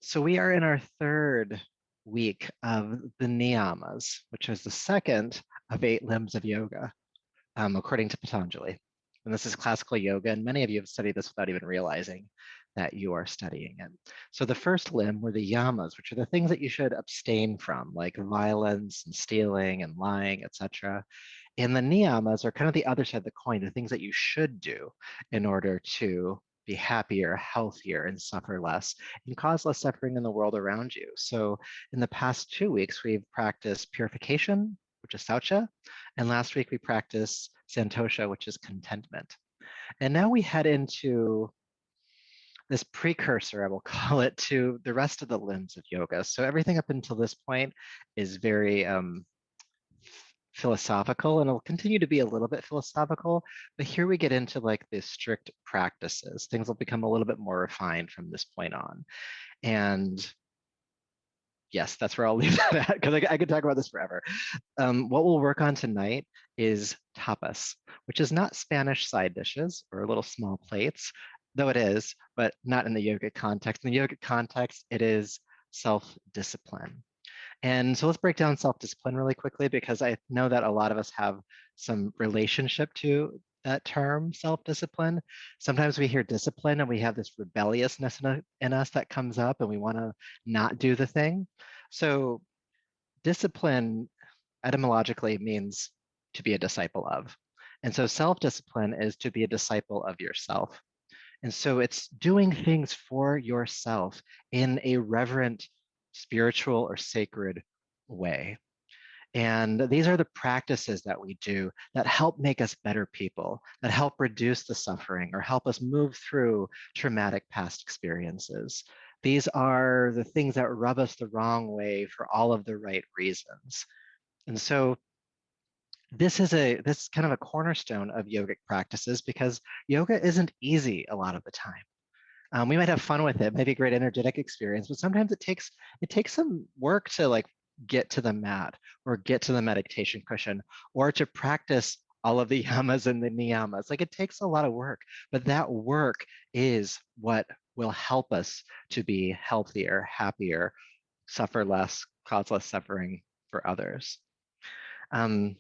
So we are in our third week of the Niyamas, which is the second of 8 limbs of yoga, according to Patanjali. And this is classical yoga, and many of you have studied this without even realizing that you are studying it. So the first limb were the yamas, which are the things that you should abstain from, like violence and stealing and lying, etc. And the niyamas are kind of the other side of the coin, the things that you should do in order to be happier, healthier, and suffer less, and cause less suffering in the world around you. So in the past 2 weeks, we've practiced purification, which is saucha, and last week we practiced santosha, which is contentment. And now we head into this precursor, I will call it, to the rest of the limbs of yoga. So everything up until this point is very philosophical, and it'll continue to be a little bit philosophical, but here we get into like the strict practices. Things will become a little bit more refined from this point on. And yes, that's where I'll leave that at, because I could talk about this forever. What we'll work on tonight is tapas, which is not Spanish side dishes or little small plates, though it is, but not in the yogic context. In the yogic context, it is self-discipline. And so let's break down self-discipline really quickly, because I know that a lot of us have some relationship to that term, self-discipline. Sometimes we hear discipline and we have this rebelliousness in us that comes up and we want to not do the thing. So discipline etymologically means to be a disciple of. And so self-discipline is to be a disciple of yourself. And so it's doing things for yourself in a reverent, spiritual, or sacred way. And these are the practices that we do that help make us better people, that help reduce the suffering or help us move through traumatic past experiences. These are the things that rub us the wrong way for all of the right reasons. And so this is kind of a cornerstone of yogic practices, because yoga isn't easy a lot of the time. We might have fun with it, maybe a great energetic experience, but sometimes it takes some work to like get to the mat or get to the meditation cushion or to practice all of the yamas and the niyamas. Like it takes a lot of work, but that work is what will help us to be healthier, happier, suffer less, cause less suffering for others. Um,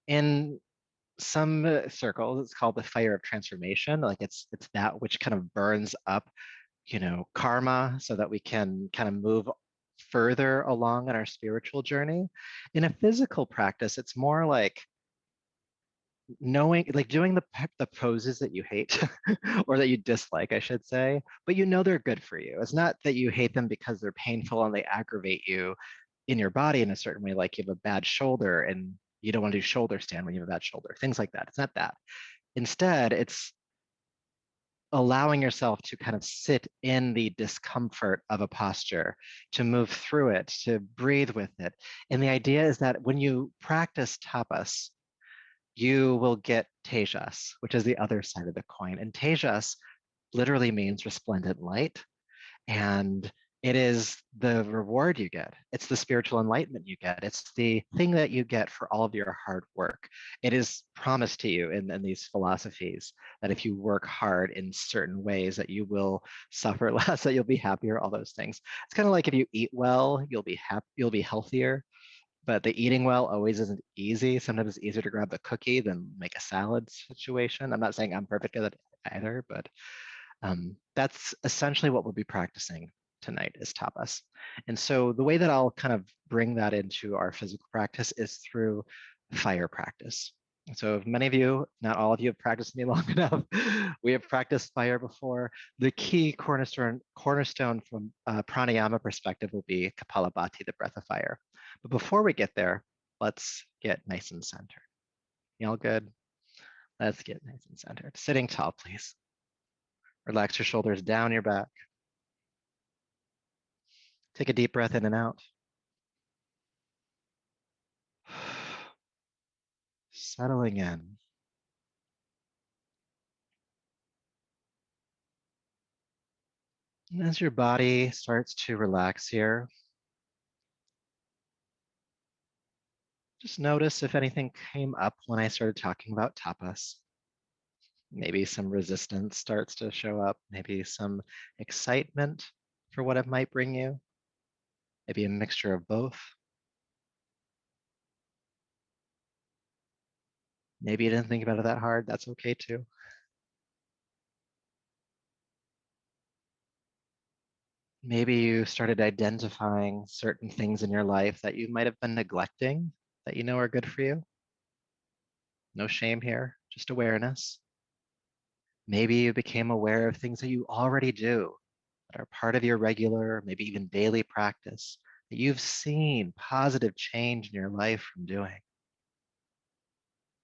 in some circles, it's called the fire of transformation. Like it's that which kind of burns up, karma, so that we can kind of move further along in our spiritual journey. In a physical practice, it's more like knowing, like doing the poses that you hate or that you dislike, I should say, but they're good for you. It's not that you hate them because they're painful and they aggravate you in your body in a certain way, like you have a bad shoulder and you don't want to do shoulder stand when you have a bad shoulder, things like that. It's not that. Instead, it's allowing yourself to kind of sit in the discomfort of a posture, to move through it, to breathe with it. And the idea is that when you practice tapas, you will get tejas, which is the other side of the coin. And tejas literally means resplendent light. And it is the reward you get. It's the spiritual enlightenment you get. It's the thing that you get for all of your hard work. It is promised to you in these philosophies that if you work hard in certain ways, that you will suffer less, that you'll be happier, all those things. It's kind of like if you eat well, you'll be you'll be healthier. But the eating well always isn't easy. Sometimes it's easier to grab the cookie than make a salad situation. I'm not saying I'm perfect at it either, but that's essentially what we'll be practicing tonight is tapas. And so the way that I'll kind of bring that into our physical practice is through fire practice. And so if many of you, not all of you, have practiced me long enough, we have practiced fire before. The key cornerstone from a pranayama perspective will be Kapalabhati, the breath of fire. But before we get there, let's get nice and centered. You all good? Let's get nice and centered. Sitting tall, please. Relax your shoulders down your back. Take a deep breath in and out. Settling in. And as your body starts to relax here, just notice if anything came up when I started talking about tapas. Maybe some resistance starts to show up, maybe some excitement for what it might bring you, maybe a mixture of both. Maybe you didn't think about it that hard. That's okay too. Maybe you started identifying certain things in your life that you might have been neglecting that you know are good for you. No shame here, just awareness. Maybe you became aware of things that you already do that are part of your regular, maybe even daily practice that you've seen positive change in your life from doing.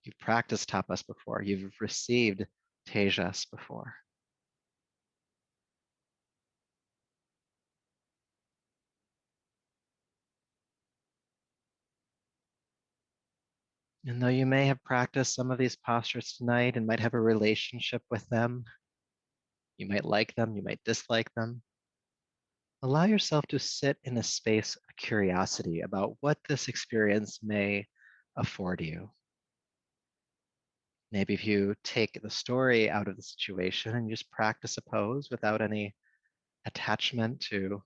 You've practiced tapas before, you've received tejas before. And though you may have practiced some of these postures tonight and might have a relationship with them, you might like them, you might dislike them, allow yourself to sit in a space of curiosity about what this experience may afford you. Maybe if you take the story out of the situation and just practice a pose without any attachment to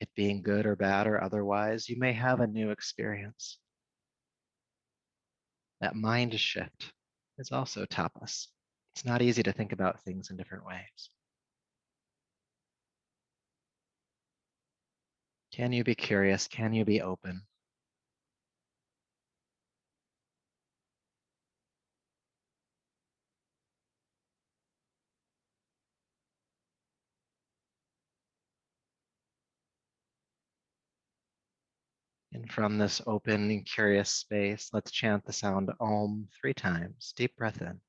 it being good or bad or otherwise, you may have a new experience. That mind shift is also tapas. It's not easy to think about things in different ways. Can you be curious? Can you be open? And from this open and curious space, let's chant the sound Om 3 times. Deep breath in.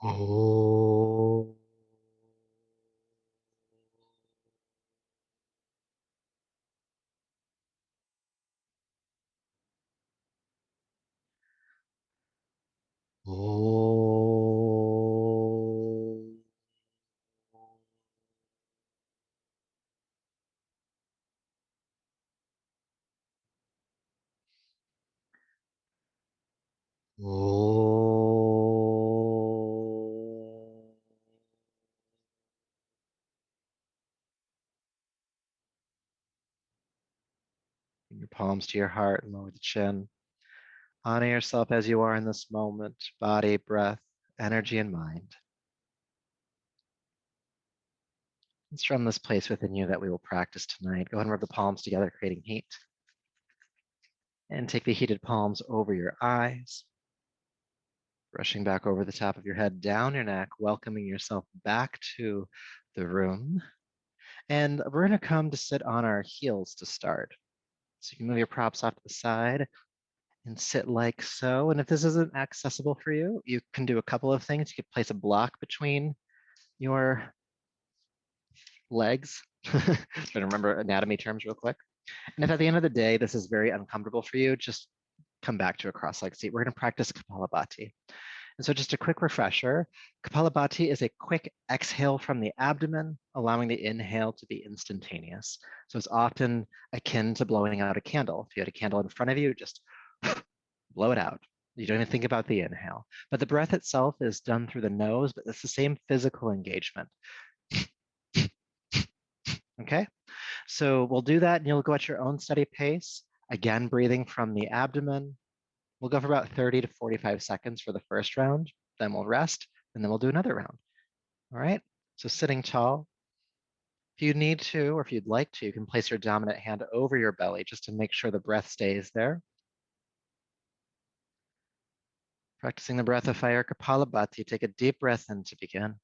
Om. Om. Om. Bring your palms to your heart and lower the chin. Honor yourself as you are in this moment, body, breath, energy, and mind. It's from this place within you that we will practice tonight. Go ahead and rub the palms together, creating heat. And take the heated palms over your eyes, brushing back over the top of your head, down your neck, welcoming yourself back to the room. And we're going to come to sit on our heels to start. So you can move your props off to the side and sit like so. And if this isn't accessible for you, you can do a couple of things. You could place a block between your legs. Trying to remember anatomy terms real quick. And if at the end of the day this is very uncomfortable for you, just come back to a cross-legged seat. We're going to practice Kapalabhati. And so just a quick refresher, Kapalabhati is a quick exhale from the abdomen, allowing the inhale to be instantaneous. So it's often akin to blowing out a candle. If you had a candle in front of you, just blow it out. You don't even think about the inhale. But the breath itself is done through the nose, but it's the same physical engagement. Okay? So we'll do that and you'll go at your own steady pace. Again, breathing from the abdomen. We'll go for about 30 to 45 seconds for the first round. Then we'll rest and then we'll do another round. All right? So sitting tall. If you need to, or if you'd like to, you can place your dominant hand over your belly just to make sure the breath stays there. Practicing the breath of fire, Kapalabhati. Take a deep breath in to begin.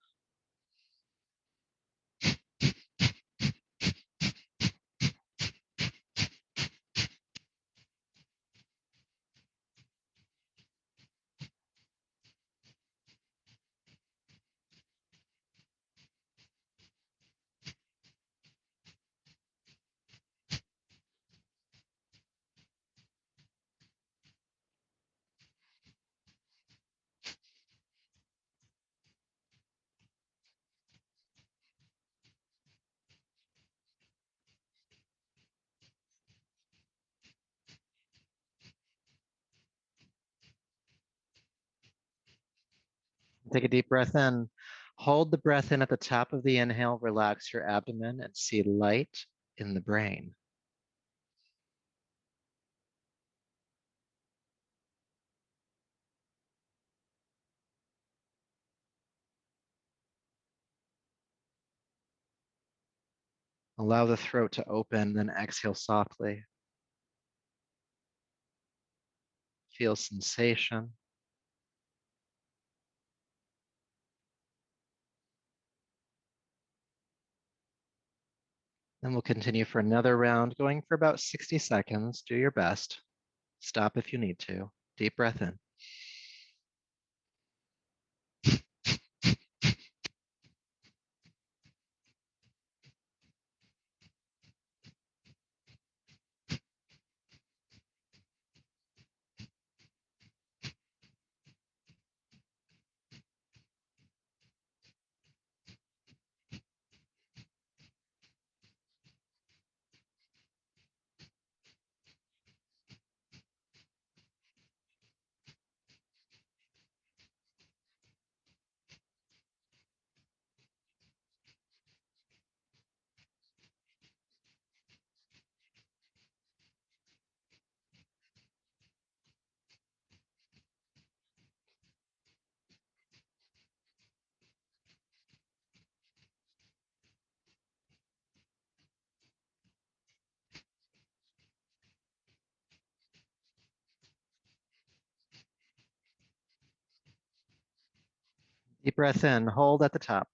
Take a deep breath in. Hold the breath in at the top of the inhale. Relax your abdomen and see light in the brain. Allow the throat to open, then exhale softly. Feel sensation. Then we'll continue for another round, going for about 60 seconds. Do your best. Stop if you need to. Deep breath in. Deep breath in. Hold at the top.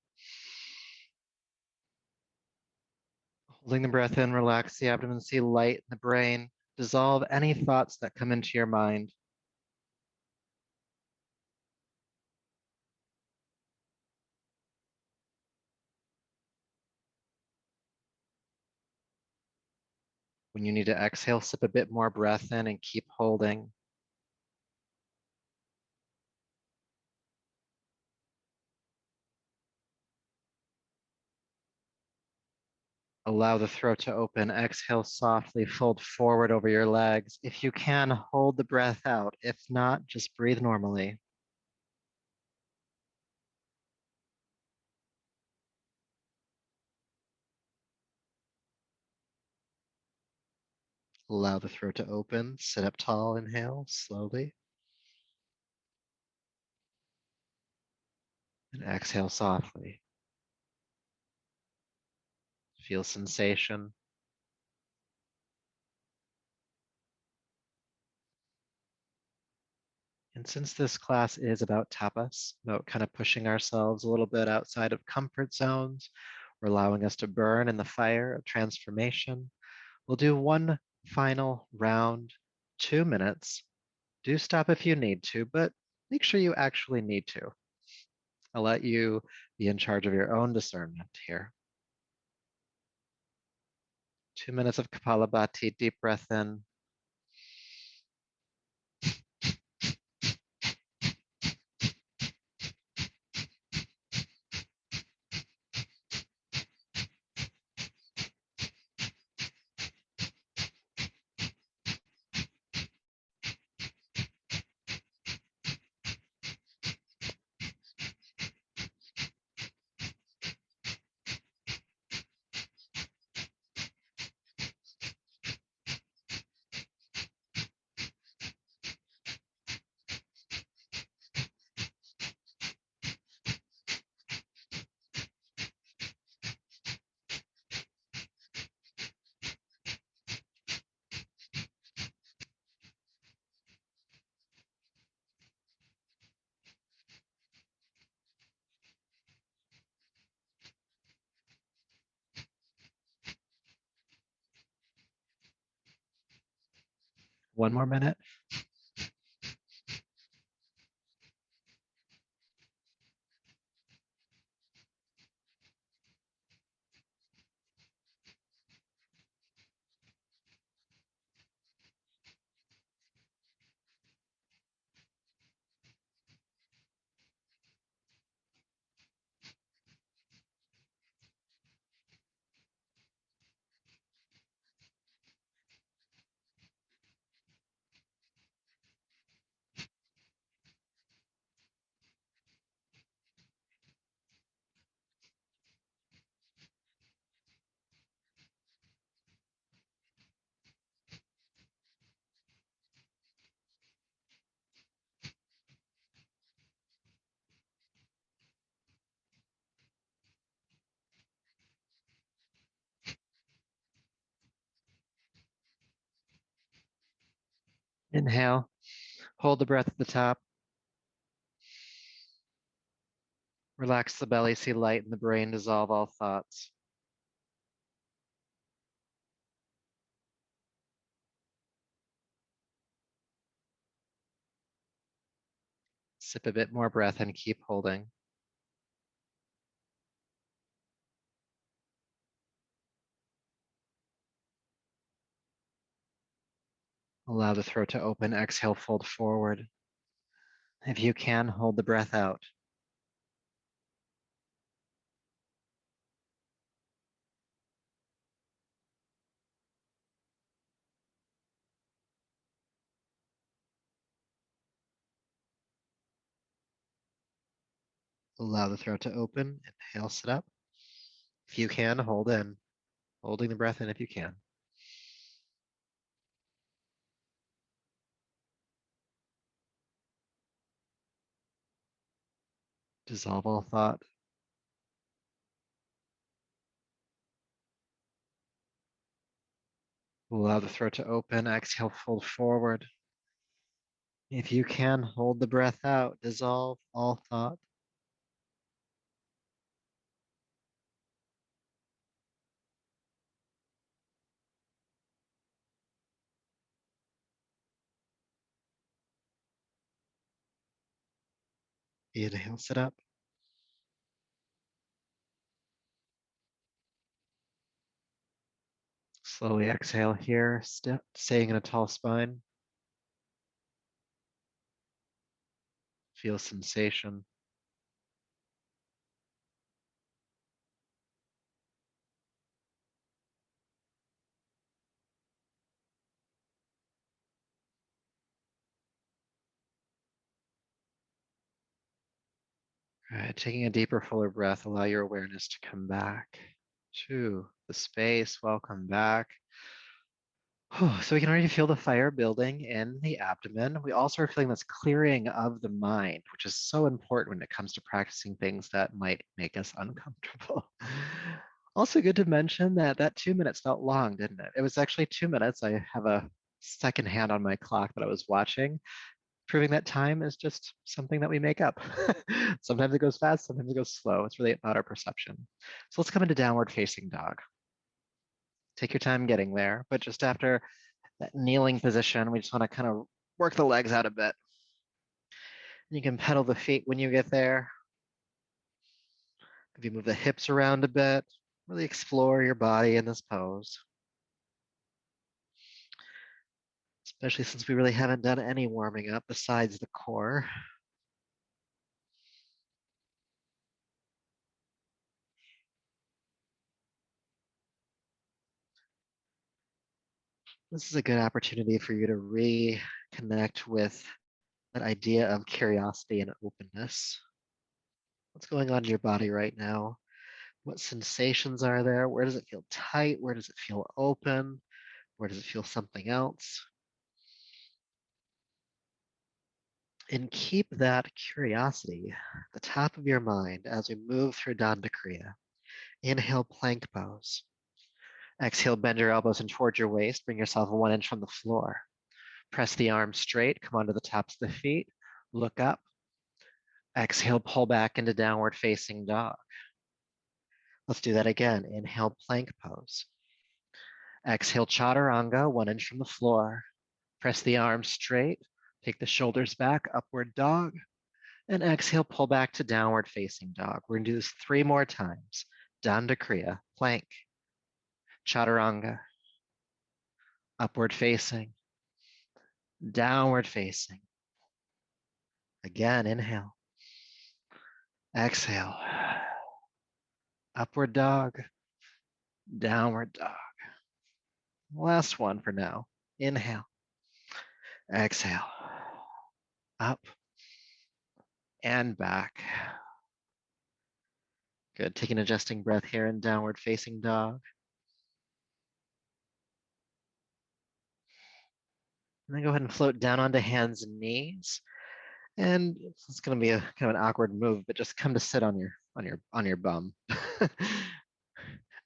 Holding the breath in, relax the abdomen, see light in the brain. Dissolve any thoughts that come into your mind. When you need to exhale, sip a bit more breath in and keep holding. Allow the throat to open. Exhale softly, fold forward over your legs. If you can, hold the breath out. If not, just breathe normally. Allow the throat to open. Sit up tall, inhale slowly. And exhale softly. Feel sensation. And since this class is about tapas, about kind of pushing ourselves a little bit outside of comfort zones, or allowing us to burn in the fire of transformation, we'll do one final round, 2 minutes. Do stop if you need to, but make sure you actually need to. I'll let you be in charge of your own discernment here. 2 minutes of Kapalabhati, deep breath in. One more minute. Inhale, hold the breath at the top. Relax the belly, see light in the brain, dissolve all thoughts. Sip a bit more breath and keep holding. Allow the throat to open. Exhale, fold forward. If you can, hold the breath out. Allow the throat to open. Inhale, sit up. If you can, hold in. Holding the breath in if you can. Dissolve all thought. Allow the throat to open. Exhale, fold forward. If you can, hold the breath out. Dissolve all thought. Inhale, sit up. Slowly exhale here, staying in a tall spine. Feel sensation. All right, taking a deeper, fuller breath, allow your awareness to come back to the space. Welcome back. So we can already feel the fire building in the abdomen. We also are feeling this clearing of the mind, which is so important when it comes to practicing things that might make us uncomfortable. Also good to mention that that 2 minutes felt long, didn't it? It was actually 2 minutes. I have a second hand on my clock that I was watching, proving that time is just something that we make up. Sometimes it goes fast, sometimes it goes slow. It's really about our perception. So let's come into downward facing dog. Take your time getting there, but just after that kneeling position, we just want to kind of work the legs out a bit. You can pedal the feet when you get there. If you move the hips around a bit, really explore your body in this pose. Especially since we really haven't done any warming up besides the core. This is a good opportunity for you to reconnect with that idea of curiosity and openness. What's going on in your body right now? What sensations are there? Where does it feel tight? Where does it feel open? Where does it feel something else? And keep that curiosity at the top of your mind as we move through Danda Kriya. Inhale, plank pose. Exhale, bend your elbows in towards your waist. Bring yourself 1 inch from the floor. Press the arms straight. Come onto the tops of the feet. Look up. Exhale, pull back into downward facing dog. Let's do that again. Inhale, plank pose. Exhale, chaturanga, 1 inch from the floor. Press the arms straight. Take the shoulders back, upward dog. And exhale, pull back to downward facing dog. We're gonna do this 3 more times. Danda Kriya, plank, chaturanga, upward facing, downward facing. Again, inhale. Exhale. Upward dog, downward dog. Last one for now. Inhale. Exhale. Up and back. Good. Take an adjusting breath here in downward facing dog. And then go ahead and float down onto hands and knees. And it's going to be a kind of an awkward move, but just come to sit on your bum.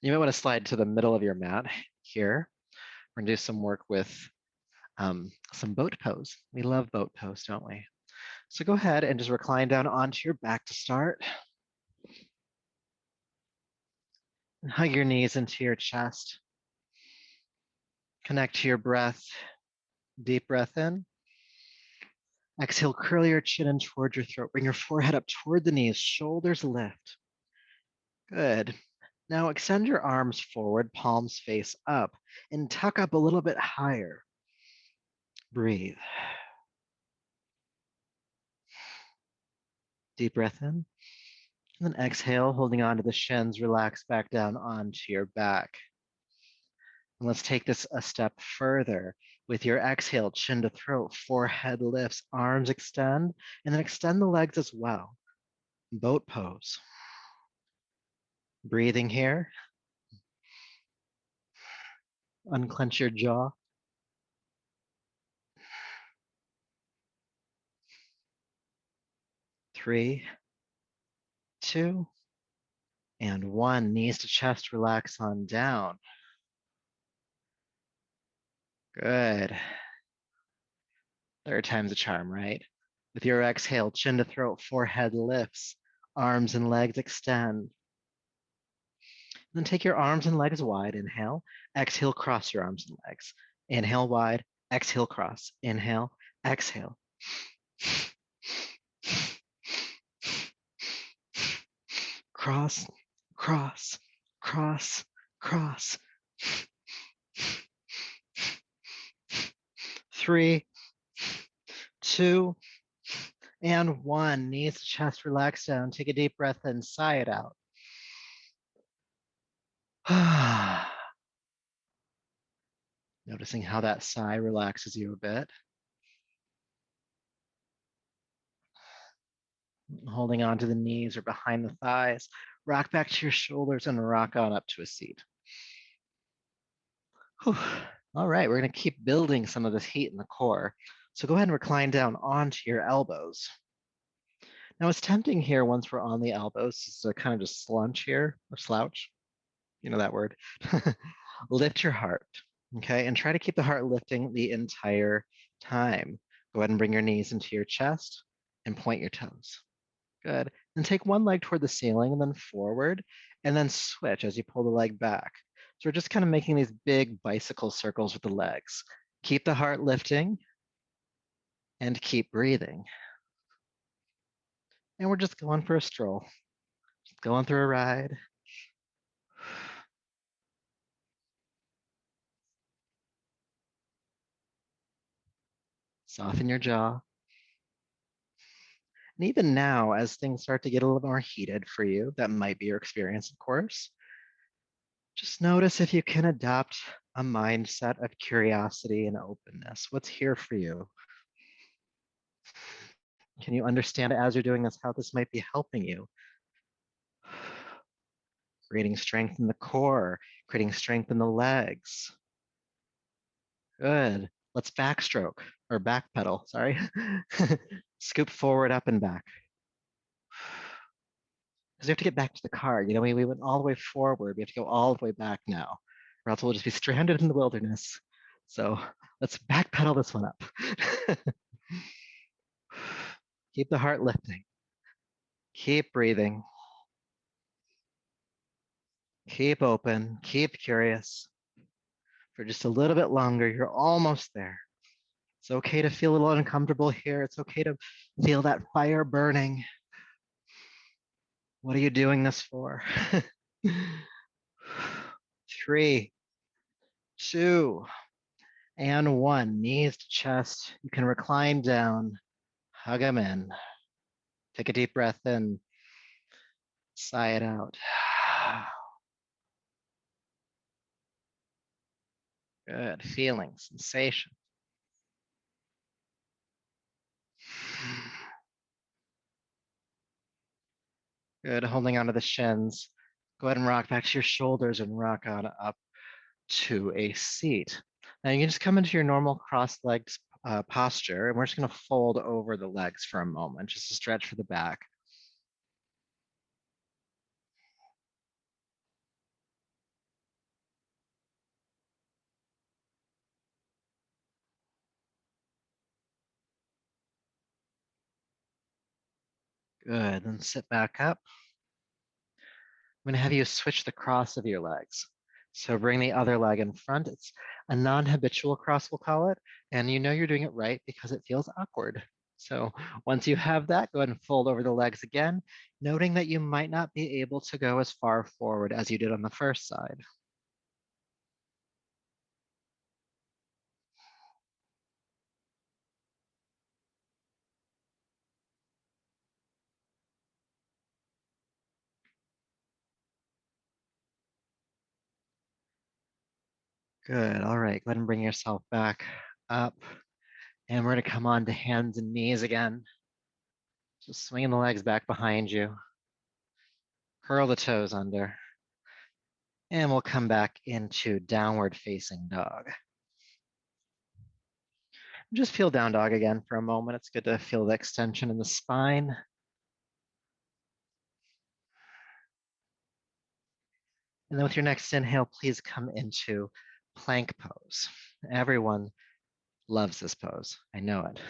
You might want to slide to the middle of your mat here. We're going to do some work with some boat pose. We love boat pose, don't we? So go ahead and just recline down onto your back to start. And hug your knees into your chest. Connect to your breath. Deep breath in. Exhale, curl your chin in toward your throat. Bring your forehead up toward the knees. Shoulders lift. Good. Now extend your arms forward, palms face up, and tuck up a little bit higher. Breathe. Deep breath in. And then exhale, holding onto the shins, relax back down onto your back. And let's take this a step further. With your exhale, chin to throat, forehead lifts, arms extend, and then extend the legs as well. Boat pose. Breathing here. Unclench your jaw. 3, 2, and 1. Knees to chest, relax on down. Good. Third time's a charm, right? With your exhale, chin to throat, forehead lifts, arms and legs extend. Then take your arms and legs wide. Inhale. Exhale, cross your arms and legs. Inhale wide. Exhale, cross. Inhale. Exhale. Cross, cross, cross, cross. 3, 2, and 1. Knees to chest, relax down. Take a deep breath in, sigh it out. Noticing how that sigh relaxes you a bit. Holding on to the knees or behind the thighs. Rock back to your shoulders and rock on up to a seat. Whew. All right, we're going to keep building some of this heat in the core. So go ahead and recline down onto your elbows. Now it's tempting here once we're on the elbows to kind of just slunch here or slouch. You know that word. Lift your heart, okay? And try to keep the heart lifting the entire time. Go ahead and bring your knees into your chest and point your toes. Good. Then take one leg toward the ceiling and then forward, and then switch as you pull the leg back. So we're just kind of making these big bicycle circles with the legs. Keep the heart lifting and keep breathing. And we're just going for a stroll, just going through a ride. Soften your jaw. And even now, as things start to get a little more heated for you, that might be your experience, of course, just notice if you can adopt a mindset of curiosity and openness. What's here for you? Can you understand as you're doing this how this might be helping you? Creating strength in the core, creating strength in the legs. Good. Let's backstroke or backpedal, sorry. Scoop forward, up and back. Because we have to get back to the car. You know, we went all the way forward. We have to go all the way back now, or else we'll just be stranded in the wilderness. So let's backpedal this one up. Keep the heart lifting. Keep breathing. Keep open. Keep curious. For just a little bit longer, you're almost there. It's okay to feel a little uncomfortable here. It's okay to feel that fire burning. What are you doing this for? 3, 2, and 1. Knees to chest. You can recline down. Hug them in. Take a deep breath in. Sigh it out. Good. Feeling, sensation. Good. Holding onto the shins. Go ahead and rock back to your shoulders and rock on up to a seat. Now you can just come into your normal cross-legged posture, and we're just going to fold over the legs for a moment, just to stretch for the back. Good, then sit back up. I'm gonna have you switch the cross of your legs. So bring the other leg in front. It's a non-habitual cross, we'll call it. And you know you're doing it right because it feels awkward. So once you have that, go ahead and fold over the legs again, noting that you might not be able to go as far forward as you did on the first side. Good, all right, go ahead and bring yourself back up. And we're gonna come on to hands and knees again. Just swinging the legs back behind you. Curl the toes under. And we'll come back into downward facing dog. Just feel down dog again for a moment. It's good to feel the extension in the spine. And then with your next inhale, please come into plank pose. Everyone loves this pose. I know it.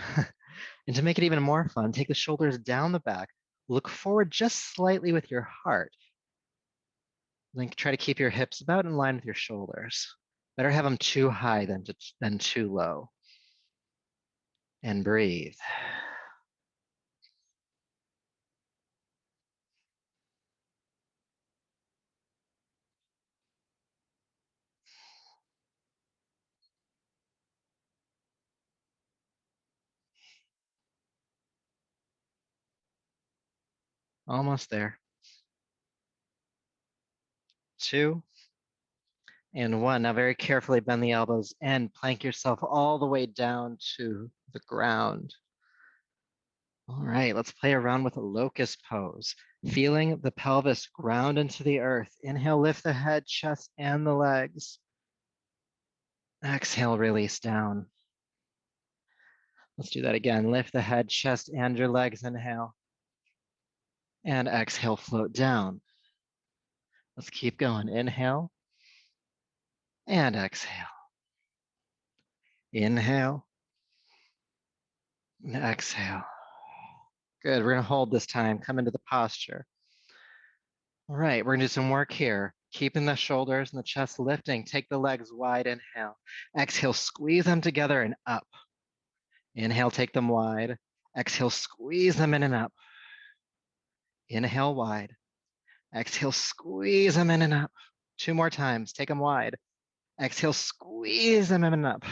And to make it even more fun, take the shoulders down the back, look forward just slightly with your heart. Then try to keep your hips about in line with your shoulders. Better have them too high than too low. And breathe. Almost there. 2 and 1. Now very carefully bend the elbows and plank yourself all the way down to the ground. All right, let's play around with a locust pose. Feeling the pelvis ground into the earth. Inhale, lift the head, chest, and the legs. Exhale, release down. Let's do that again. Lift the head, chest, and your legs. Inhale. And exhale, float down. Let's keep going. Inhale and exhale. Inhale and exhale. Good, we're gonna hold this time. Come into the posture. All right, we're gonna do some work here. Keeping the shoulders and the chest lifting. Take the legs wide, inhale. Exhale, squeeze them together and up. Inhale, take them wide. Exhale, squeeze them in and up. Inhale, wide. Exhale, squeeze them in and up. 2 more times, take them wide. Exhale, squeeze them in and up.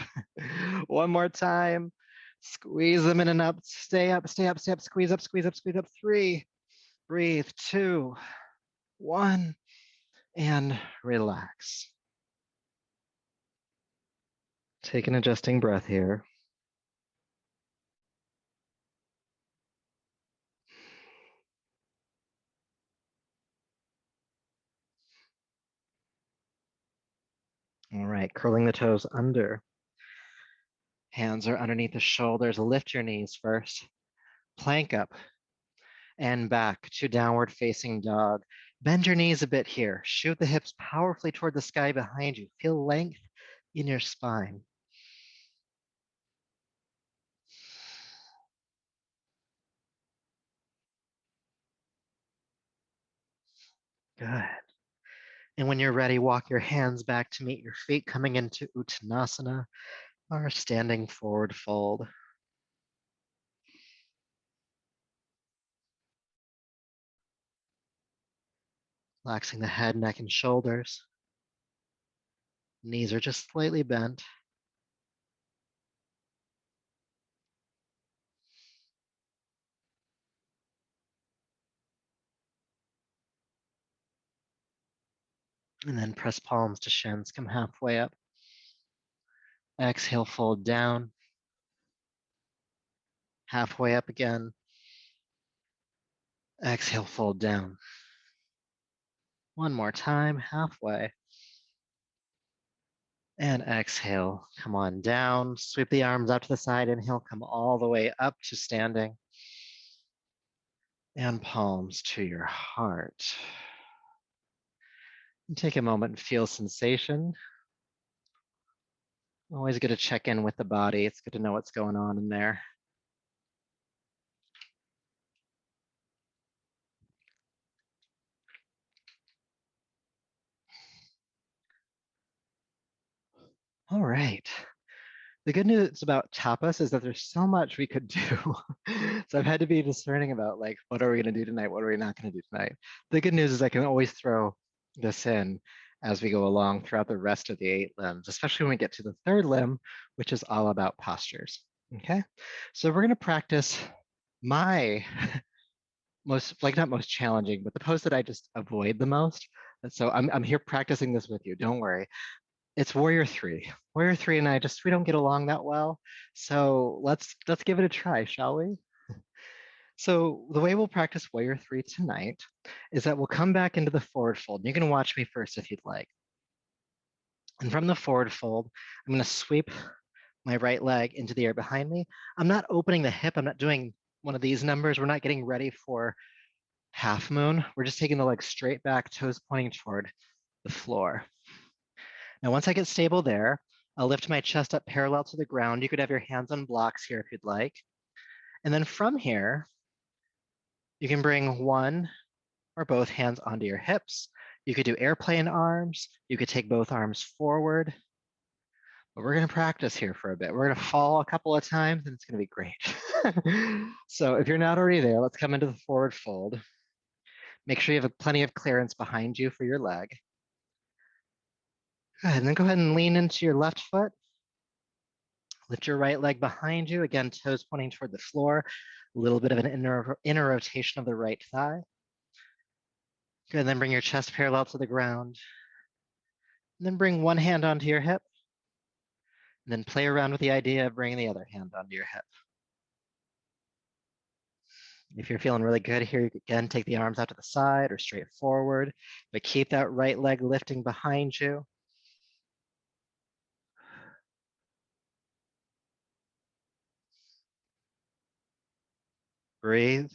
1 more time. Squeeze them in and up. Stay up, stay up, stay up. Squeeze up, squeeze up, squeeze up. 3. Breathe. 2, 1, and relax. Take an adjusting breath here. All right, curling the toes under. Hands are underneath the shoulders. Lift your knees first. Plank up and back to downward facing dog. Bend your knees a bit here. Shoot the hips powerfully toward the sky behind you. Feel length in your spine. Good. And when you're ready, walk your hands back to meet your feet, coming into Uttanasana, our standing forward fold. Relaxing the head, neck, and shoulders. Knees are just slightly bent. And then press palms to shins, come halfway up. Exhale, fold down. Halfway up again. Exhale, fold down. 1 more time, halfway. And exhale, come on down. Sweep the arms out to the side. Inhale, come all the way up to standing. And palms to your heart. And take a moment and feel sensation. Always good to check in with the body. It's good to know what's going on in there. All right. The good news about tapas is that there's so much we could do. So I've had to be discerning about like, what are we going to do tonight? What are we not going to do tonight? The good news is I can always throw this in as we go along throughout the rest of the 8 limbs, especially when we get to the third limb, which is all about postures. Okay. So we're going to practice my most, like not most challenging, but the pose that I just avoid the most. And so I'm here practicing this with you. Don't worry. It's Warrior Three. Warrior Three and I just we don't get along that well. So let's give it a try, shall we? So the way we'll practice Warrior Three tonight is that we'll come back into the forward fold. You can watch me first if you'd like. And from the forward fold, I'm going to sweep my right leg into the air behind me. I'm not opening the hip. I'm not doing one of these numbers. We're not getting ready for half moon. We're just taking the leg straight back, toes pointing toward the floor. Now, once I get stable there, I'll lift my chest up parallel to the ground. You could have your hands on blocks here if you'd like. And then from here, you can bring one or both hands onto your hips. You could do airplane arms. You could take both arms forward. But we're going to practice here for a bit. We're going to fall a couple of times and it's going to be great. So if you're not already there, let's come into the forward fold. Make sure you have plenty of clearance behind you for your leg. Good. And then go ahead and lean into your left foot. Lift your right leg behind you. Again, toes pointing toward the floor. A little bit of an inner rotation of the right thigh. Good. And then bring your chest parallel to the ground. And then bring one hand onto your hip. And then play around with the idea of bringing the other hand onto your hip. If you're feeling really good here, you can again take the arms out to the side or straight forward, but keep that right leg lifting behind you. Breathe.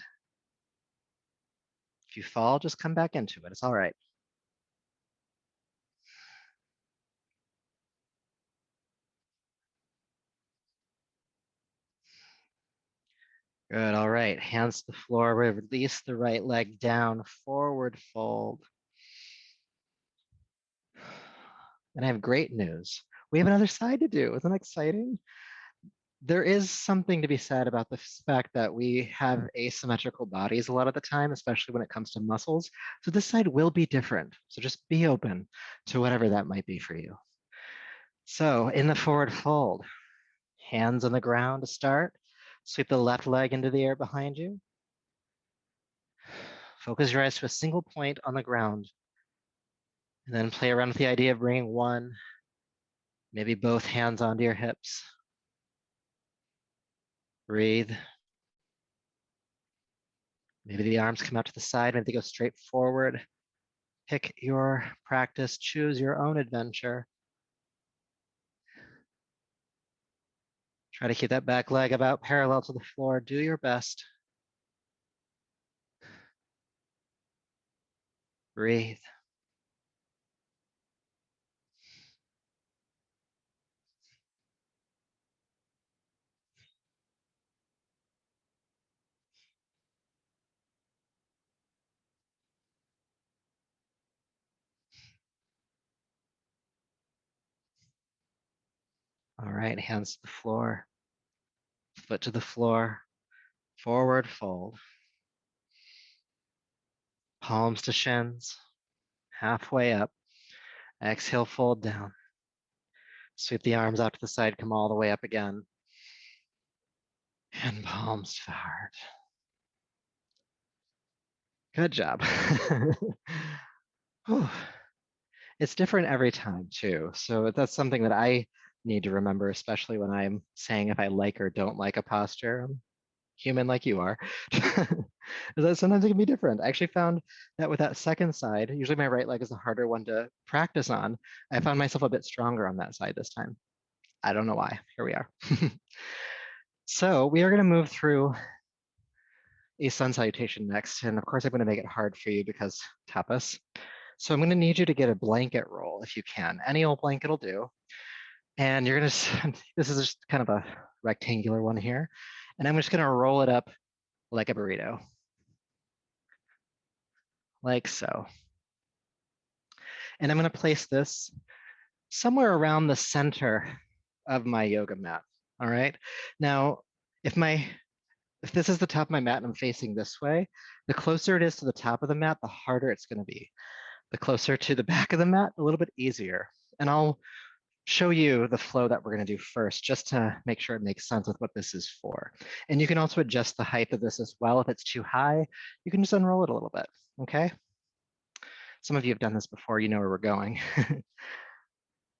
If you fall, just come back into it. It's all right. Good. All right. Hands to the floor. Release the right leg down. Forward fold. And I have great news. We have another side to do. Isn't that exciting? There is something to be said about the fact that we have asymmetrical bodies a lot of the time, especially when it comes to muscles. So this side will be different. So just be open to whatever that might be for you. So in the forward fold, hands on the ground to start. Sweep the left leg into the air behind you. Focus your eyes to a single point on the ground. And then play around with the idea of bringing one, maybe both hands onto your hips. Breathe. Maybe the arms come out to the side, maybe they go straight forward. Pick your practice, choose your own adventure. Try to keep that back leg about parallel to the floor. Do your best. Breathe. All right, hands to the floor, foot to the floor, forward fold. Palms to shins, halfway up. Exhale, fold down. Sweep the arms out to the side, come all the way up again. And palms to the heart. Good job. It's different every time too. So that's something that I need to remember, especially when I'm saying if I like or don't like a posture. I'm human like you are. Is that sometimes it can be different. I actually found that with that second side, usually my right leg is the harder one to practice on. I found myself a bit stronger on that side this time. I don't know why. Here we are. So we are going to move through a sun salutation next. And of course, I'm going to make it hard for you because tapas. So I'm going to need you to get a blanket roll if you can. Any old blanket will do. And you're going to, this is just kind of a rectangular one here. And I'm just going to roll it up like a burrito, like so. And I'm going to place this somewhere around the center of my yoga mat. All right. Now, if my if this is the top of my mat and I'm facing this way, the closer it is to the top of the mat, the harder it's going to be. The closer to the back of the mat, a little bit easier. And I'll show you the flow that we're going to do first, just to make sure it makes sense with what this is for. And you can also adjust the height of this as well. If it's too high, you can just unroll it a little bit, okay? Some of you have done this before, you know where we're going.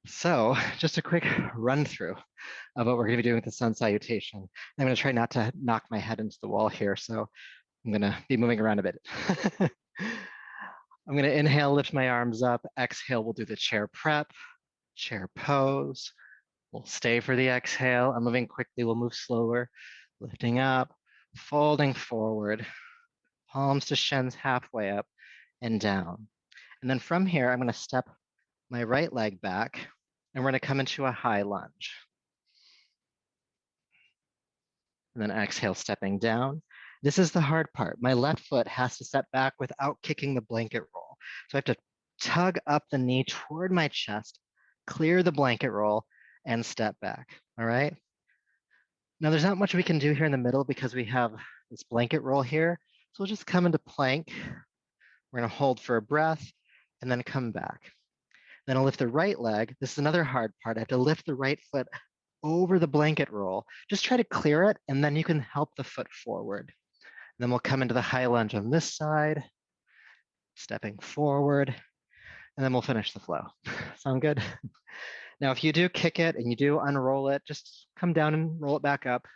So just a quick run through of what we're going to be doing with the sun salutation. I'm going to try not to knock my head into the wall here, so I'm going to be moving around a bit. I'm going to inhale, lift my arms up. Exhale, we'll do the chair prep, chair pose. We'll stay for the exhale. I'm moving quickly, we'll move slower. Lifting up, folding forward, palms to shins halfway up and down. And then from here, I'm going to step my right leg back, and we're going to come into a high lunge. And then exhale, stepping down. This is the hard part. My left foot has to step back without kicking the blanket roll. So I have to tug up the knee toward my chest, clear the blanket roll, and step back. All right. Now there's not much we can do here in the middle because we have this blanket roll here. So we'll just come into plank. We're going to hold for a breath and then come back. Then I'll lift the right leg. This is another hard part. I have to lift the right foot over the blanket roll. Just try to clear it, and then you can help the foot forward. And then we'll come into the high lunge on this side, stepping forward, and then we'll finish the flow. Sound good? Now, if you do kick it and you do unroll it, just come down and roll it back up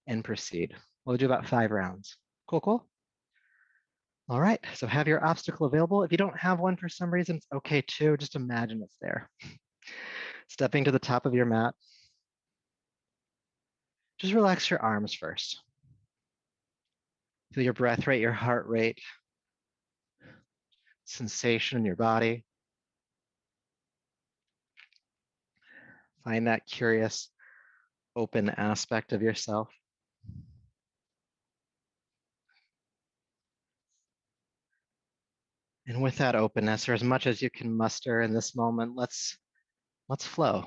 and proceed. We'll do about 5 rounds. Cool, cool? All right, so have your obstacle available. If you don't have one for some reason, it's okay too. Just imagine it's there. Stepping to the top of your mat. Just relax your arms first. Feel your breath rate, your heart rate, sensation in your body. Find that curious, open aspect of yourself. And with that openness, or as much as you can muster in this moment, let's flow.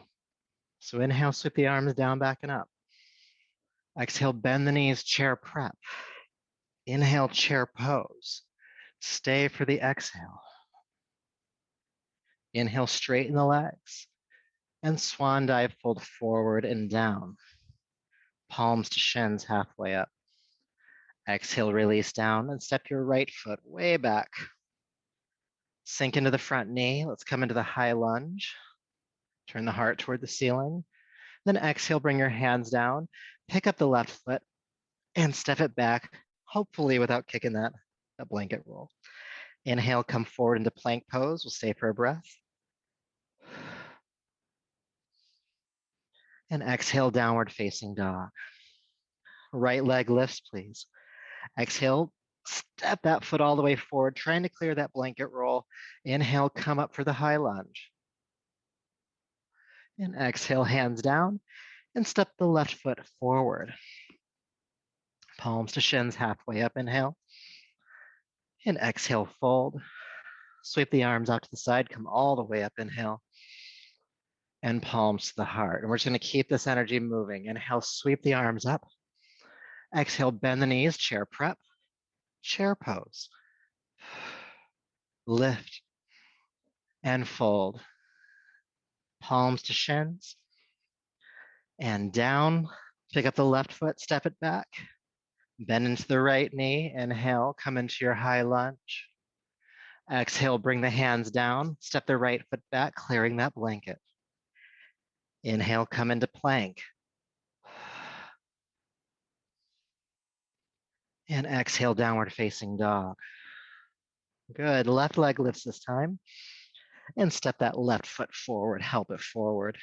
So inhale, sweep the arms down, back and up. Exhale, bend the knees, chair prep. Inhale, chair pose. Stay for the exhale. Inhale, straighten the legs. And swan dive, fold forward and down. Palms to shins, halfway up. Exhale, release down and step your right foot way back. Sink into the front knee. Let's come into the high lunge. Turn the heart toward the ceiling. Then exhale, bring your hands down. Pick up the left foot and step it back, hopefully without kicking that blanket roll. Inhale, come forward into plank pose. We'll stay for a breath. And exhale, downward facing dog. Right leg lifts, please. Exhale, step that foot all the way forward, trying to clear that blanket roll. Inhale, come up for the high lunge. And exhale, hands down, and step the left foot forward. Palms to shins, halfway up, inhale. And exhale, fold. Sweep the arms out to the side, come all the way up, inhale. And palms to the heart. And we're just gonna keep this energy moving. Inhale, sweep the arms up. Exhale, bend the knees, chair prep, chair pose. Lift and fold. Palms to shins. And down, pick up the left foot, step it back. Bend into the right knee, inhale, come into your high lunge. Exhale, bring the hands down, step the right foot back, clearing that blanket. Inhale, come into plank. And exhale, downward facing dog. Good, left leg lifts this time. And step that left foot forward, help it forward.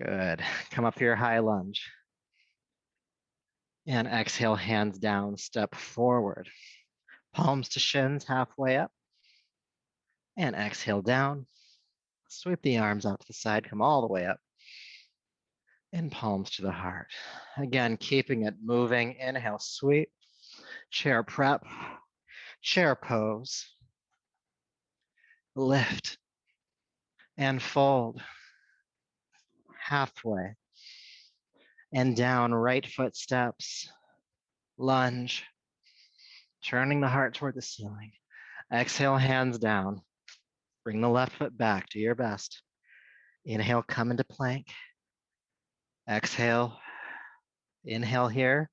Good, come up to your high lunge. And exhale, hands down, step forward. Palms to shins, halfway up. And exhale down. Sweep the arms out to the side, come all the way up. And palms to the heart. Again, keeping it moving. Inhale, sweep. Chair prep. Chair pose. Lift. And fold. halfway, and down, right foot steps, lunge, turning the heart toward the ceiling. Exhale, hands down. Bring the left foot back, do your best. Inhale, come into plank. Exhale, inhale here.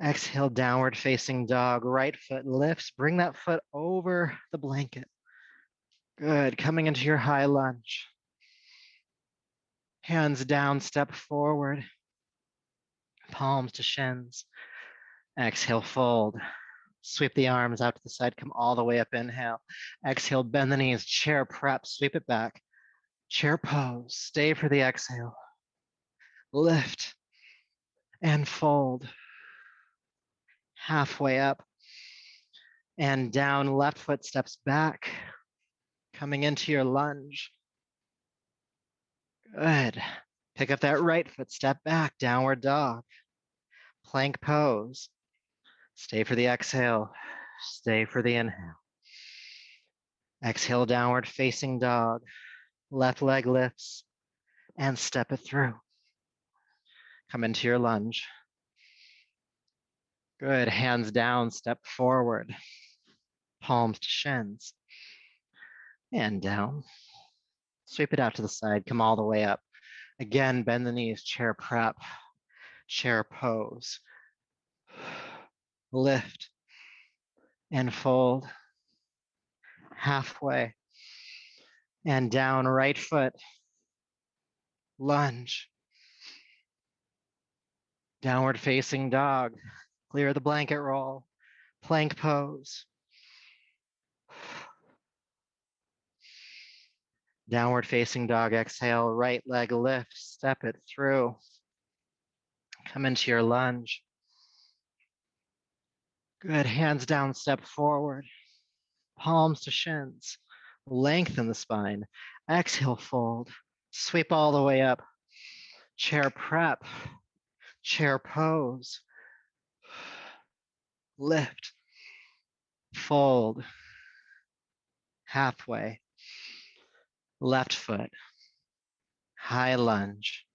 Exhale, downward facing dog, right foot lifts. Bring that foot over the blanket. Good, coming into your high lunge. Hands down, step forward. Palms to shins. Exhale, fold. Sweep the arms out to the side, come all the way up, inhale. Exhale, bend the knees, chair prep, sweep it back. Chair pose, stay for the exhale. Lift and fold. Halfway up and down, left foot steps back, coming into your lunge. Good. Pick up that right foot, step back, downward dog. Plank pose. Stay for the exhale, stay for the inhale. Exhale, downward facing dog. Left leg lifts and step it through. Come into your lunge. Good, hands down, step forward. Palms to shins. And down. Sweep it out to the side, come all the way up. Again, bend the knees, chair prep, chair pose. Lift and fold. Halfway. And down, right foot. Lunge. Downward facing dog. Clear the blanket roll. Plank pose. Downward facing dog, exhale, right leg lift, step it through. Come into your lunge. Good, hands down, step forward. Palms to shins. Lengthen the spine. Exhale, fold. Sweep all the way up. Chair prep. Chair pose. Lift. Fold. Halfway. Left foot. High lunge.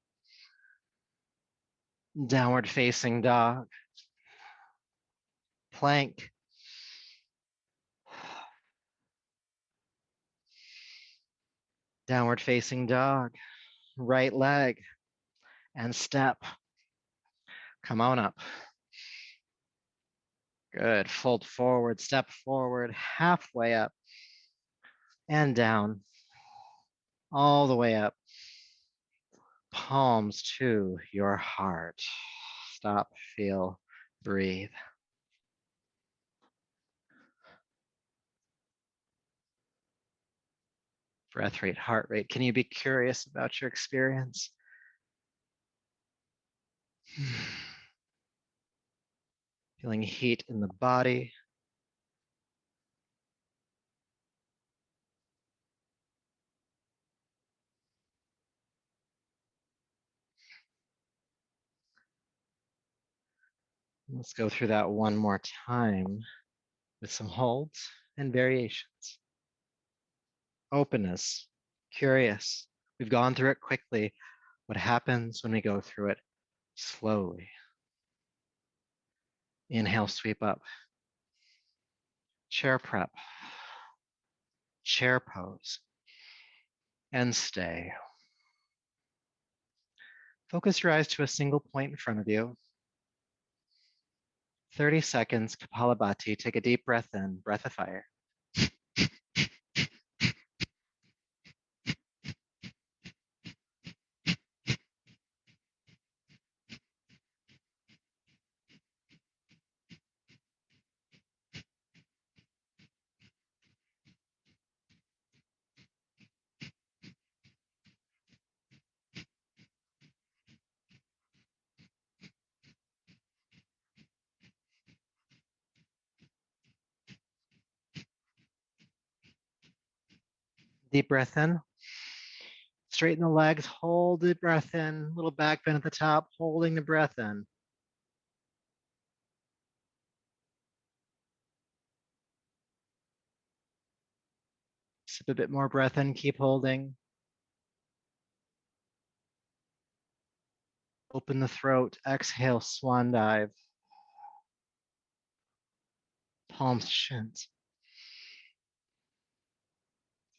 Downward facing dog. Plank. Downward facing dog. Right leg. And step. Come on up. Good. Fold forward, step forward, halfway up and down, all the way up. Palms to your heart. Stop, feel, breathe. Breath rate, heart rate. Can you be curious about your experience? Feeling heat in the body. Let's go through that one more time with some holds and variations. Openness, curious. We've gone through it quickly. What happens when we go through it slowly? Inhale, sweep up. Chair prep. Chair pose. And stay. Focus your eyes to a single point in front of you. 30 seconds, Kapalabhati. Take a deep breath in, breath of fire. Deep breath in. Straighten the legs, hold the breath in. Little back bend at the top, holding the breath in. Sip a bit more breath in, keep holding. Open the throat. Exhale, swan dive. Palms to shins.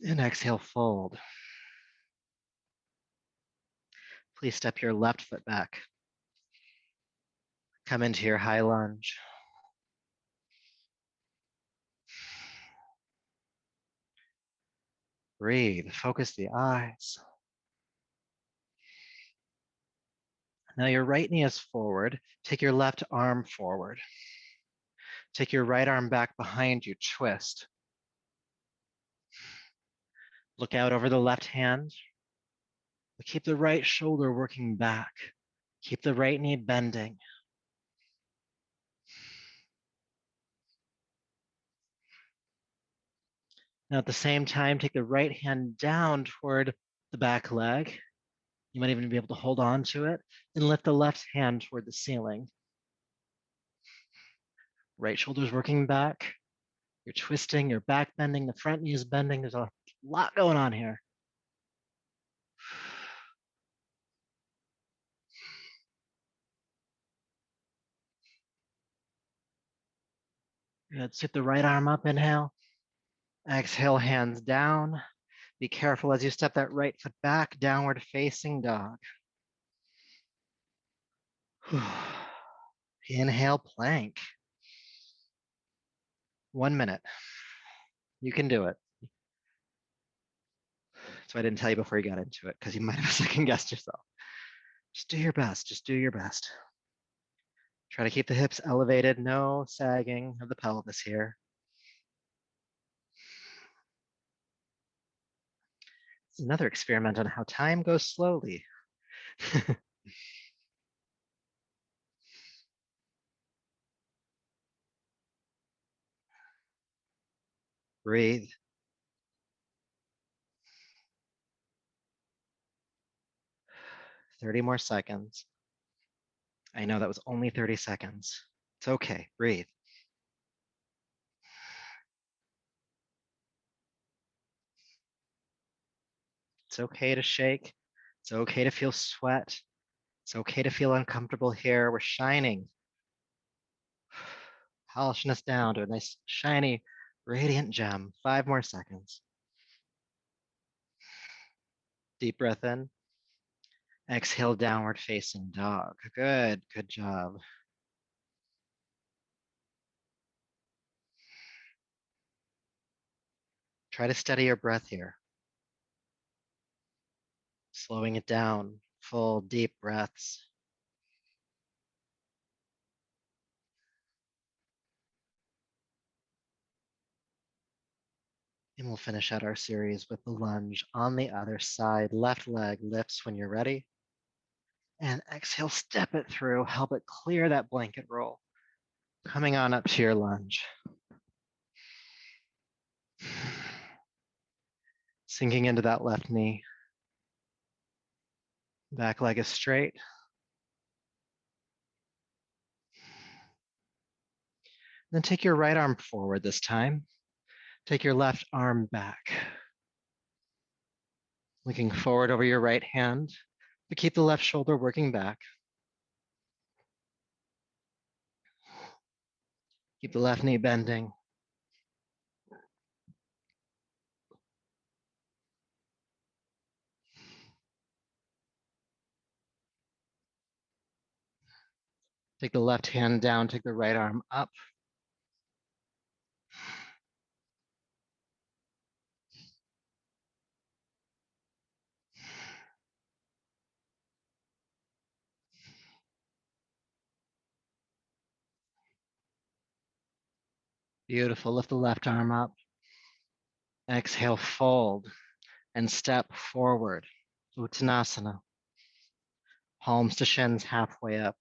And exhale, fold. Please step your left foot back. Come into your high lunge. Breathe, focus the eyes. Now your right knee is forward. Take your left arm forward. Take your right arm back behind you, twist. Look out over the left hand. Keep the right shoulder working back. Keep the right knee bending. Now at the same time, take the right hand down toward the back leg. You might even be able to hold on to it and lift the left hand toward the ceiling. Right shoulder's working back. You're twisting, your back bending, the front knee is bending. There's a lot going on here. Good. Sit the right arm up, inhale. Exhale, hands down. Be careful as you step that right foot back, downward facing dog. Inhale, plank. 1 minute. You can do it. So I didn't tell you before you got into it because you might have second guessed yourself. Just do your best. Just do your best. Try to keep the hips elevated. No sagging of the pelvis here. It's another experiment on how time goes slowly. Breathe. 30 more seconds. I know that was only 30 seconds. It's okay. Breathe. It's okay to shake. It's okay to feel sweat. It's okay to feel uncomfortable here. We're shining. Polishing us down to a nice, shiny, radiant gem. 5 more seconds. Deep breath in. Exhale, downward facing dog. Good, good job. Try to steady your breath here. Slowing it down, full deep breaths. And we'll finish out our series with the lunge on the other side. Left leg lifts when you're ready. And exhale, step it through, help it clear that blanket roll. Coming on up to your lunge. Sinking into that left knee. Back leg is straight. Then take your right arm forward this time. Take your left arm back. Looking forward over your right hand, but keep the left shoulder working back. Keep the left knee bending. Take the left hand down, take the right arm up. Beautiful, lift the left arm up. Exhale, fold and step forward. Uttanasana. Palms to shins halfway up.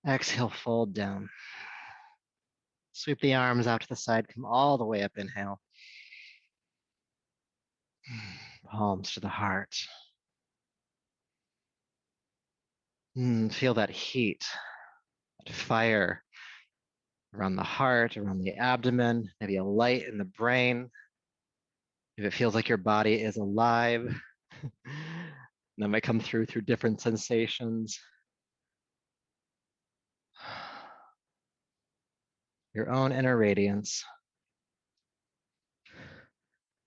Exhale, fold down. Sweep the arms out to the side, come all the way up, inhale. Palms to the heart. Feel that heat, that fire around the heart, around the abdomen, maybe a light in the brain. If it feels like your body is alive, And that might come through different sensations. Your own inner radiance.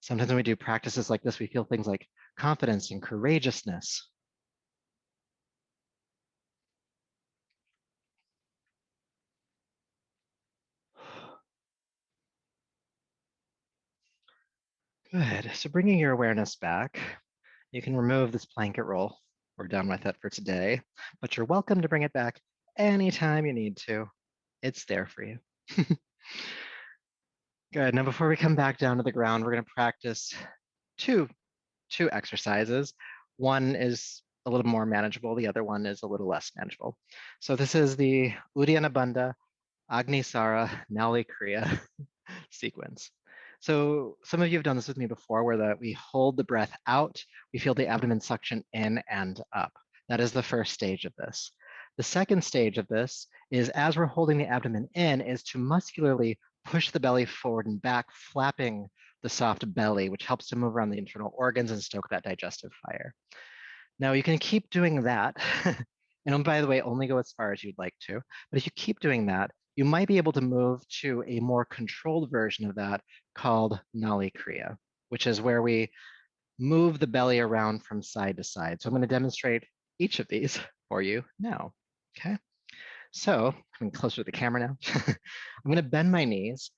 Sometimes when we do practices like this, we feel things like confidence and courageousness. Good. So bringing your awareness back, you can remove this blanket roll. We're done with it for today, but you're welcome to bring it back anytime you need to. It's there for you. Good. Now, before we come back down to the ground, we're going to practice two exercises. One is a little more manageable. The other one is a little less manageable. So this is the Uddiyana Bandha Agnisara Nali Kriya sequence. So some of you have done this with me before where we hold the breath out, we feel the abdomen suction in and up. That is the first stage of this. The second stage of this is as we're holding the abdomen in is to muscularly push the belly forward and back, flapping the soft belly, which helps to move around the internal organs and stoke that digestive fire. Now you can keep doing that. And by the way, only go as far as you'd like to. But if you keep doing that, you might be able to move to a more controlled version of that called Nali Kriya, which is where we move the belly around from side to side. So I'm going to demonstrate each of these for you now. Okay. So coming closer to the camera now, I'm going to bend my knees.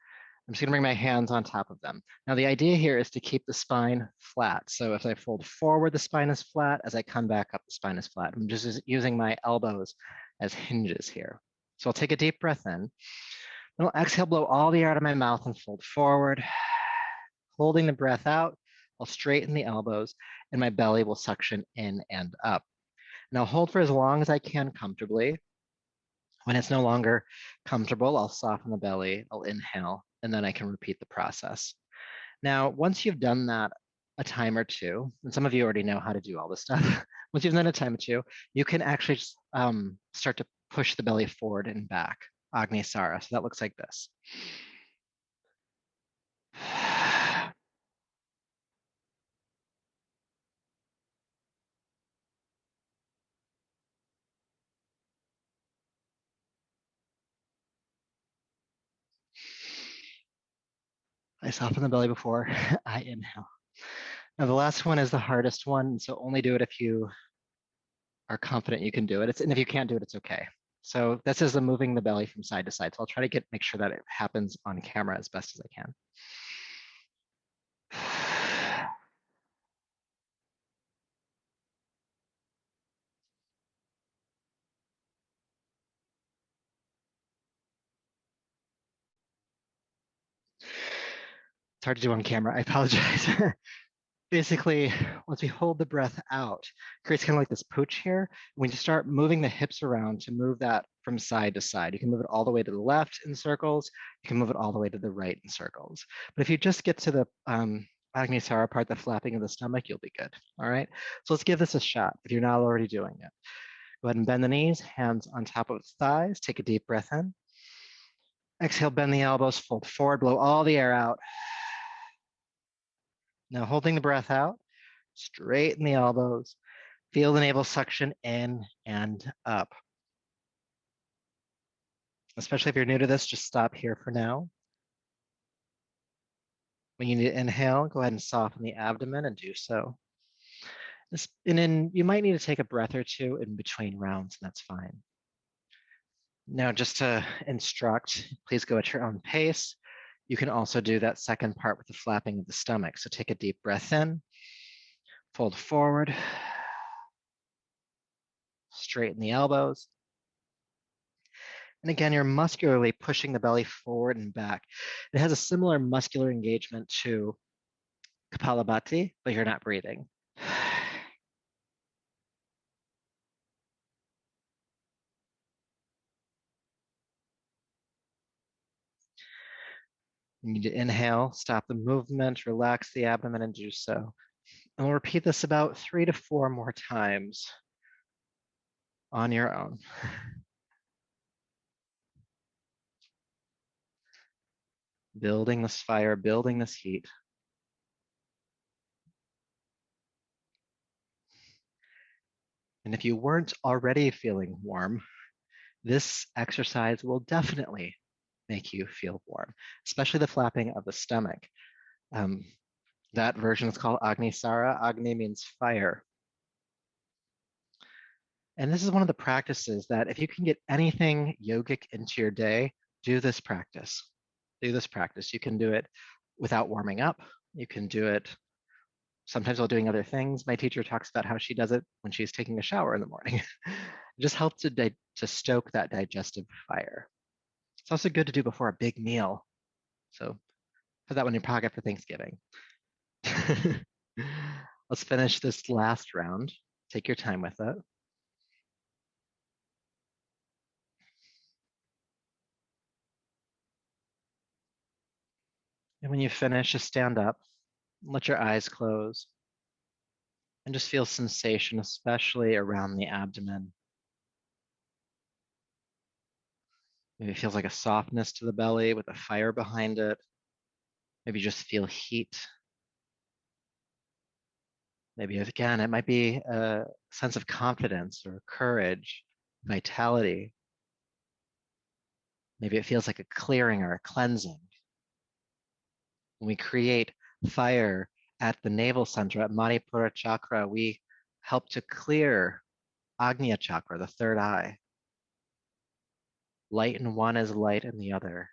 I'm just going to bring my hands on top of them. Now, the idea here is to keep the spine flat. So if I fold forward, the spine is flat. As I come back up, the spine is flat. I'm just using my elbows as hinges here. So I'll take a deep breath in. Then I'll exhale, blow all the air out of my mouth and fold forward. Holding the breath out, I'll straighten the elbows and my belly will suction in and up. Now hold for as long as I can comfortably. When it's no longer comfortable, I'll soften the belly, I'll inhale, and then I can repeat the process. Now, once you've done that a time or two, and some of you already know how to do all this stuff, once you've done it a time or two, you can actually just, start to push the belly forward and back, Agnisara. So that looks like this. I soften the belly before I inhale. Now, the last one is the hardest one, so only do it if you are confident you can do it. And if you can't do it, it's okay. So this is the moving the belly from side to side. So I'll try to make sure that it happens on camera as best as I can. It's hard to do on camera. I apologize. Basically, once we hold the breath out, it creates kind of like this pooch here. When you start moving the hips around to move that from side to side, you can move it all the way to the left in circles. You can move it all the way to the right in circles. But if you just get to the Agnisara part, the flapping of the stomach, you'll be good. All right. So let's give this a shot if you're not already doing it. Go ahead and bend the knees, hands on top of the thighs. Take a deep breath in. Exhale, bend the elbows, fold forward, blow all the air out. Now holding the breath out, straighten the elbows, feel the navel suction in and up. Especially if you're new to this, just stop here for now. When you need to inhale, go ahead and soften the abdomen and do so. And then you might need to take a breath or two in between rounds, and that's fine. Now, just to instruct, please go at your own pace. You can also do that second part with the flapping of the stomach. So take a deep breath in, fold forward, straighten the elbows. And again, you're muscularly pushing the belly forward and back. It has a similar muscular engagement to Kapalabhati, but you're not breathing. You need to inhale, stop the movement, relax the abdomen, and do so. And we'll repeat this about 3 to 4 more times on your own. Building this fire, building this heat. And if you weren't already feeling warm, this exercise will definitely make you feel warm, especially the flapping of the stomach. Um, that version is called Agnisara. Agni means fire. And this is one of the practices that if you can get anything yogic into your day, do this practice. Do this practice. You can do it without warming up. You can do it sometimes while doing other things. My teacher talks about how she does it when she's taking a shower in the morning. It just helps to stoke that digestive fire. It's also good to do before a big meal. So put that one in your pocket for Thanksgiving. Let's finish this last round. Take your time with it. And when you finish, just stand up, let your eyes close, and just feel sensation, especially around the abdomen. Maybe it feels like a softness to the belly with a fire behind it. Maybe just feel heat. Maybe again, it might be a sense of confidence or courage, vitality. Maybe it feels like a clearing or a cleansing. When we create fire at the navel center, at Manipura chakra, we help to clear Agnya chakra, the third eye. Light in one is light in the other.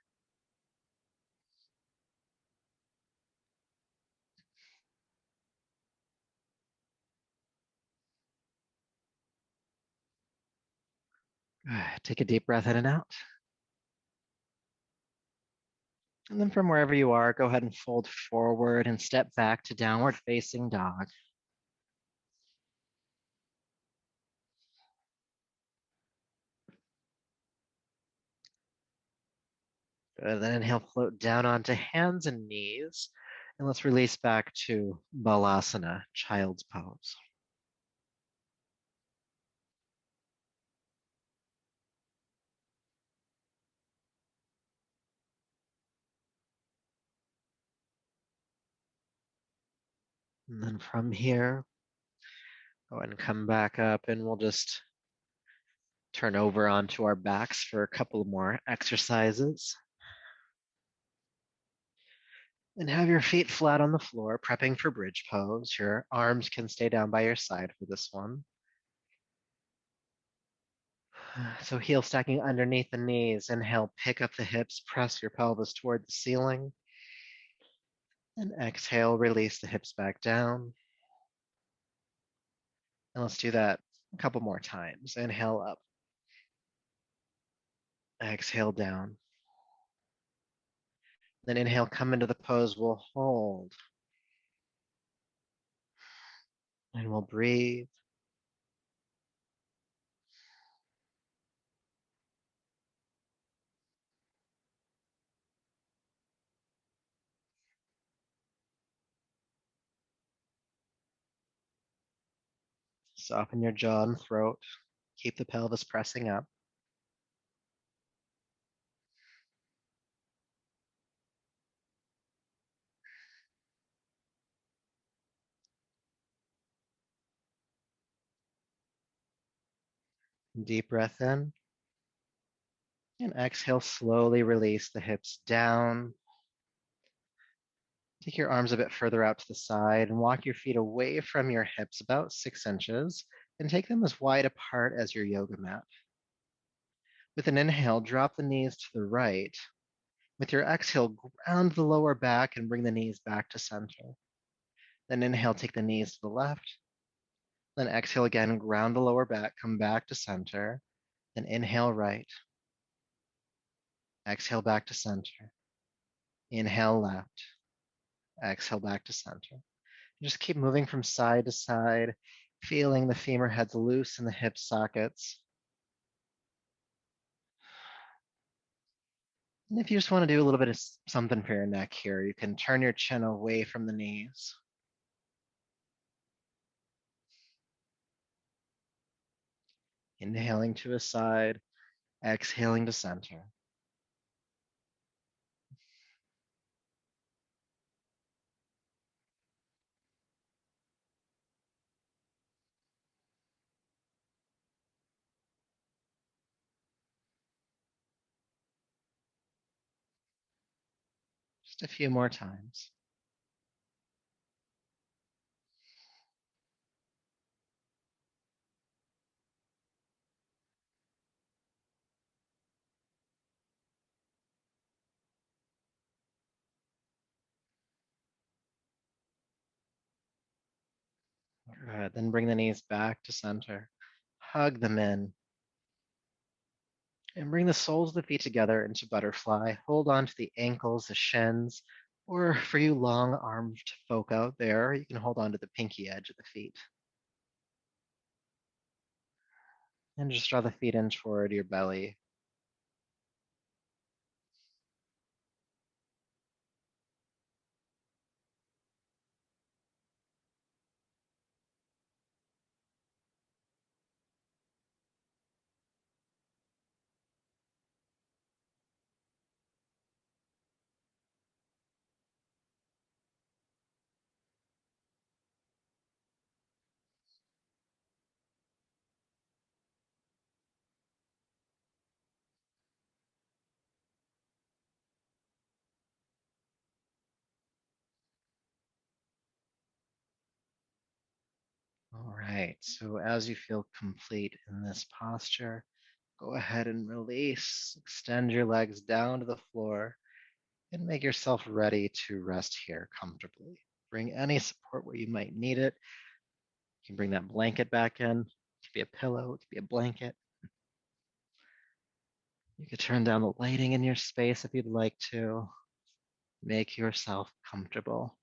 Take a deep breath in and out. And then from wherever you are, go ahead and fold forward and step back to downward facing dog. Good. Then inhale, float down onto hands and knees. And let's release back to Balasana, child's pose. And then from here, go ahead and come back up, and we'll just turn over onto our backs for a couple more exercises. And have your feet flat on the floor, prepping for bridge pose. Your arms can stay down by your side for this one. So heel stacking underneath the knees. Inhale, pick up the hips, press your pelvis toward the ceiling. And exhale, release the hips back down. And let's do that a couple more times. Inhale up. Exhale down. Then inhale, come into the pose. We'll hold. And we'll breathe. Soften your jaw and throat. Keep the pelvis pressing up. Deep breath in. And exhale, slowly release the hips down. Take your arms a bit further out to the side and walk your feet away from your hips about 6 inches and take them as wide apart as your yoga mat. With an inhale, drop the knees to the right. With your exhale, ground the lower back and bring the knees back to center. Then inhale, take the knees to the left. Then exhale again, ground the lower back, come back to center. Then inhale right. Exhale back to center. Inhale left. Exhale back to center. Just keep moving from side to side, feeling the femur heads loose in the hip sockets. And if you just want to do a little bit of something for your neck here, you can turn your chin away from the knees. Inhaling to a side, exhaling to center. Just a few more times. Good. Then bring the knees back to center. Hug them in. And bring the soles of the feet together into butterfly. Hold on to the ankles, the shins, or for you long-armed folk out there, you can hold on to the pinky edge of the feet. And just draw the feet in toward your belly. All right, so as you feel complete in this posture, go ahead and release. Extend your legs down to the floor and make yourself ready to rest here comfortably. Bring any support where you might need it. You can bring that blanket back in. It could be a pillow, it could be a blanket. You could turn down the lighting in your space if you'd like to. Make yourself comfortable.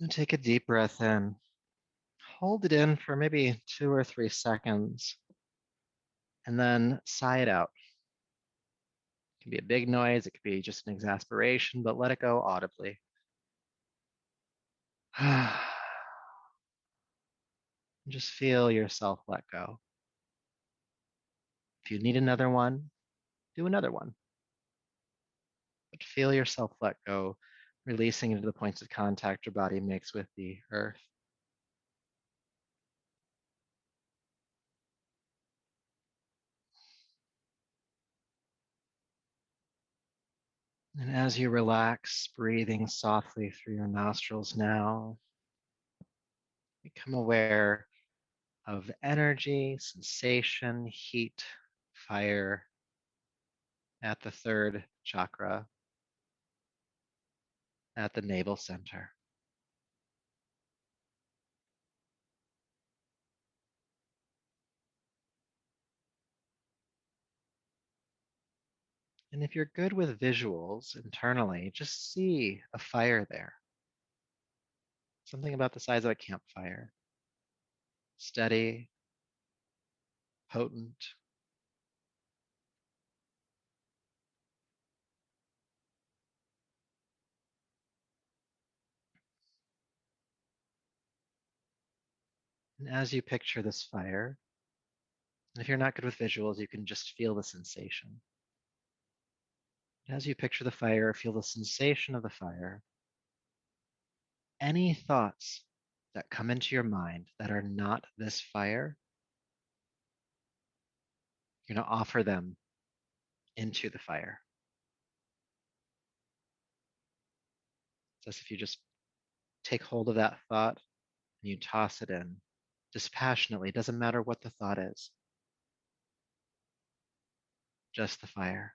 And take a deep breath in. Hold it in for maybe 2 or 3 seconds, and then sigh it out. It can be a big noise, it could be just an exasperation, but let it go audibly. Just feel yourself let go. If you need another one, do another one. But feel yourself let go, releasing into the points of contact your body makes with the earth. And as you relax, breathing softly through your nostrils now, become aware of energy, sensation, heat, fire at the third chakra, at the navel center. And if you're good with visuals internally, just see a fire there. Something about the size of a campfire. Steady, potent. And as you picture this fire, and if you're not good with visuals, you can just feel the sensation. As you picture the fire, feel the sensation of the fire. Any thoughts that come into your mind that are not this fire, you're going to offer them into the fire. It's as if you just take hold of that thought and you toss it in dispassionately. It doesn't matter what the thought is, just the fire.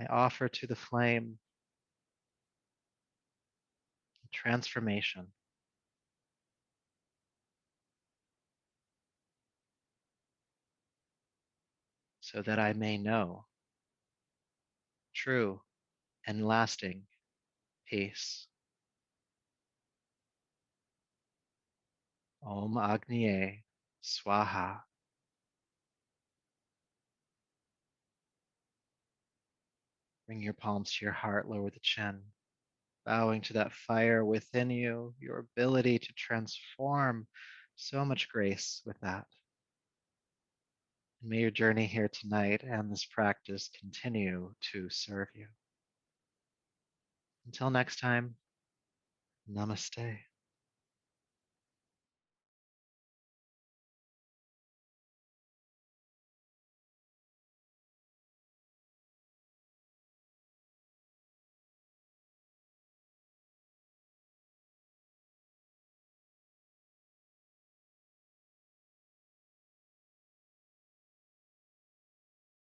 I offer to the flame transformation so that I may know true and lasting peace. Om Agniye Swaha. Bring your palms to your heart, lower the chin, bowing to that fire within you, your ability to transform. So much grace with that. And may your journey here tonight and this practice continue to serve you. Until next time, namaste.